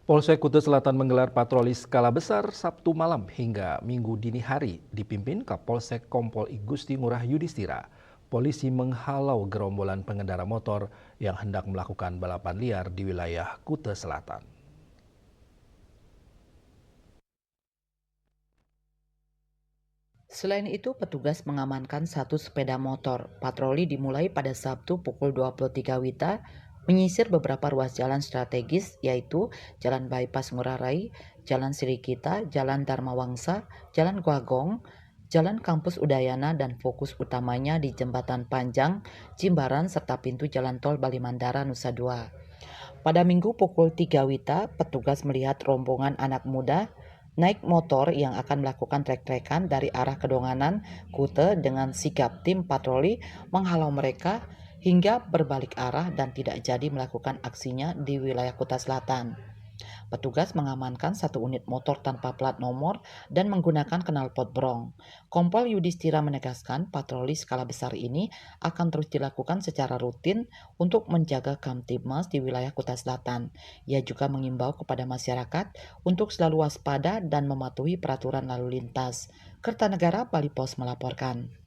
Polsek Kuta Selatan menggelar patroli skala besar Sabtu malam hingga Minggu dini hari dipimpin Kapolsek Kompol I Gusti Ngurah Yudhistira. Polisi menghalau gerombolan pengendara motor yang hendak melakukan balapan liar di wilayah Kuta Selatan. Selain itu, petugas mengamankan satu sepeda motor. Patroli dimulai pada Sabtu pukul 23 WITA, menyisir beberapa ruas jalan strategis yaitu Jalan Bypass Ngurah Rai, Jalan Sirikita, Jalan Dharma Wangsa, Jalan Gwagong, Jalan Kampus Udayana, dan fokus utamanya di Jembatan Panjang, Jimbaran, serta pintu Jalan Tol Bali Mandara Nusa Dua. Pada Minggu pukul 3 WITA, petugas melihat rombongan anak muda naik motor yang akan melakukan trek-trekan dari arah Kedonganan, Kute dengan sigap tim patroli menghalau mereka hingga berbalik arah dan tidak jadi melakukan aksinya di wilayah Kuta Selatan. Petugas mengamankan satu unit motor tanpa plat nomor dan menggunakan knalpot brong. Kompol Yudhistira menegaskan patroli skala besar ini akan terus dilakukan secara rutin untuk menjaga Kamtibmas di wilayah Kuta Selatan. Ia juga mengimbau kepada masyarakat untuk selalu waspada dan mematuhi peraturan lalu lintas. Kertanegara Bali Pos melaporkan.